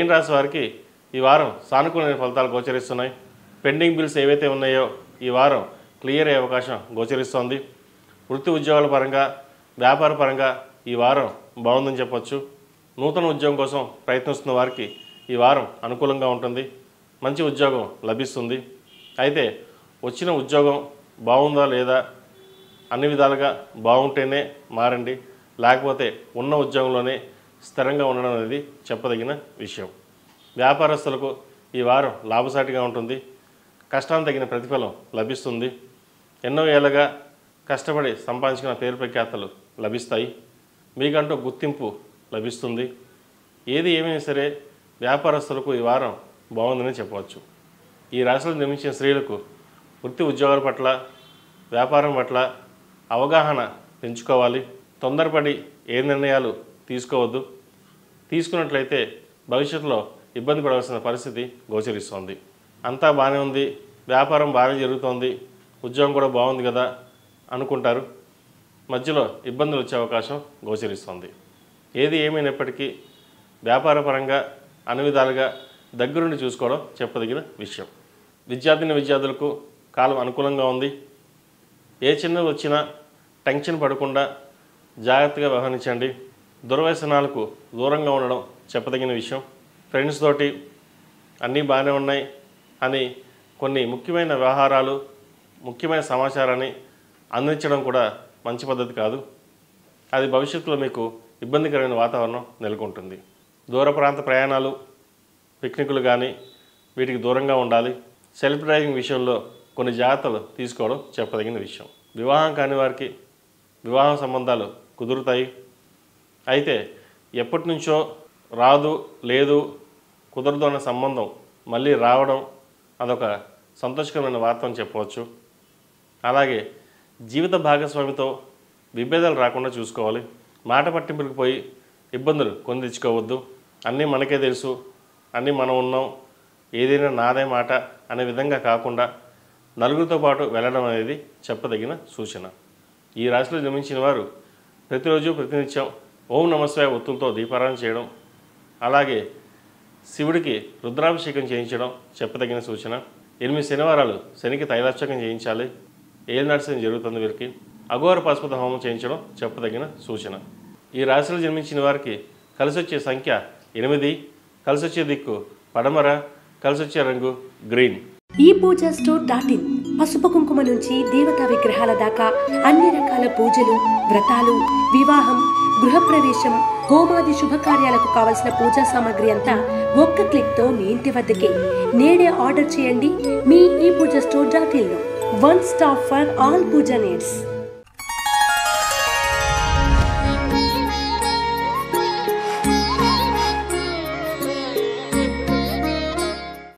మీన రాశి వారికి ఈ వారం సానుకూలమైన ఫలితాలు గోచరిస్తున్నాయి. పెండింగ్ బిల్స్ ఏవైతే ఉన్నాయో ఈ వారం క్లియర్ అయ్యే అవకాశం గోచరిస్తోంది. వృత్తి ఉద్యోగాల పరంగా, వ్యాపార పరంగా ఈ వారం బాగుందని చెప్పొచ్చు. నూతన ఉద్యోగం కోసం ప్రయత్నిస్తున్న వారికి ఈ వారం అనుకూలంగా ఉంటుంది. మంచి ఉద్యోగం లభిస్తుంది. అయితే వచ్చిన ఉద్యోగం బాగుందా లేదా అన్ని విధాలుగా బాగుంటేనే మారండి, లేకపోతే ఉన్న ఉద్యోగంలోనే స్థిరంగా ఉండడం అనేది చెప్పదగిన విషయం. వ్యాపారస్తులకు ఈ వారం లాభసాటిగా ఉంటుంది. కష్టానికి తగిన ప్రతిఫలం లభిస్తుంది. ఎన్నో ఏళ్ళగా కష్టపడి సంపాదించుకున్న పేరు ప్రఖ్యాతలు లభిస్తాయి. మీకంటూ గుర్తింపు లభిస్తుంది. ఏది ఏమైనా సరే వ్యాపారస్తులకు ఈ వారం బాగుందని చెప్పవచ్చు. ఈ రాశిలో జన్మించిన స్త్రీలకు వృత్తి ఉద్యోగాల పట్ల, వ్యాపారం పట్ల అవగాహన పెంచుకోవాలి. తొందరపడి ఏ నిర్ణయాలు తీసుకోవద్దు. తీసుకున్నట్లయితే భవిష్యత్తులో ఇబ్బంది పడవలసిన పరిస్థితి గోచరిస్తోంది. అంతా బాగానే ఉంది, వ్యాపారం బాగానే జరుగుతోంది, ఉద్యోగం కూడా బాగుంది కదా అనుకుంటారు. మధ్యలో ఇబ్బందులు వచ్చే అవకాశం గోచరిస్తోంది. ఏది ఏమైనప్పటికీ వ్యాపార పరంగా అన్ని విధాలుగా దగ్గరుండి చూసుకోవడం చెప్పదగిన విషయం. విద్యార్థులకు కాలం అనుకూలంగా ఉంది. ఏ చిన్నది వచ్చినా టెన్షన్ పడకుండా జాగ్రత్తగా వ్యవహరించండి. దుర్వ్యసనాలకు దూరంగా ఉండడం చెప్పదగిన విషయం. ఫ్రెండ్స్ తోటి అన్నీ బాగానే ఉన్నాయి అని కొన్ని ముఖ్యమైన వ్యవహారాలు, ముఖ్యమైన సమాచారాన్ని అందించడం కూడా మంచి పద్ధతి కాదు. అది భవిష్యత్తులో మీకు ఇబ్బందికరమైన వాతావరణం నెలకొంటుంది. దూర ప్రాంత ప్రయాణాలు, పిక్నిక్లు కానీ వీటికి దూరంగా ఉండాలి. సెల్ఫ్ డ్రైవింగ్ విషయంలో కొన్ని జాగ్రత్తలు తీసుకోవడం చెప్పదగిన విషయం. వివాహం కాని వారికి వివాహ సంబంధాలు కుదురుతాయి. అయితే ఎప్పటి నుంచో రాదు, లేదు, కుదరదు అనే సంబంధం మళ్ళీ రావడం అదొక సంతోషకరమైన వార్త అని చెప్పవచ్చు. అలాగే జీవిత భాగస్వామితో విభేదాలు రాకుండా చూసుకోవాలి. మాట పట్టింపులకు పోయి ఇబ్బందులు కొని తెచ్చుకోవద్దు. అన్నీ మనకే తెలుసు, అన్నీ మనం ఉన్నాం, ఏదైనా నాదే మాట అనే విధంగా కాకుండా నలుగురితో పాటు వెళ్ళడం అనేది చెప్పదగిన సూచన. ఈ రాశిలో జన్మించిన వారు ప్రతిరోజు ప్రతినిత్యం ఓం నమస్వాయ ఒత్తులతో దీపారాధన చేయడం, అలాగే శివుడికి రుద్రాభిషేకం చేయించడం చెప్పదగిన సూచన. 8 శనివారాలు శనికి తైలాభిషేకం చేయించాలి. ఏలినాటి శని జరుగుతుంది వీరికి. అఘోర పాశుపత హోమం చేయించడం చెప్పదగిన సూచన. ఈ రాశిలో జన్మించిన వారికి కలిసి వచ్చే సంఖ్య 8, కలిసి వచ్చే దిక్కు పడమర, కలిసి వచ్చే రంగు గ్రీన్. ఈ పూజా స్టోర్.in పసుపు కుంకుమ నుంచి దేవతా విగ్రహాల దాకా అన్ని రకాల పూజలు, వ్రతాలు, వివాహం, గృహప్రవేశం, హోమాది శుభకార్యాలకు కావలసిన పూజా సామాగ్రి అంతా ఒక్క క్లిక్తో మీ ఇంటి వద్దకే. నేడే ఆర్డర్ చేయండి మీ ఈ పూజా స్టోర్.in లో. One stop for all puja needs.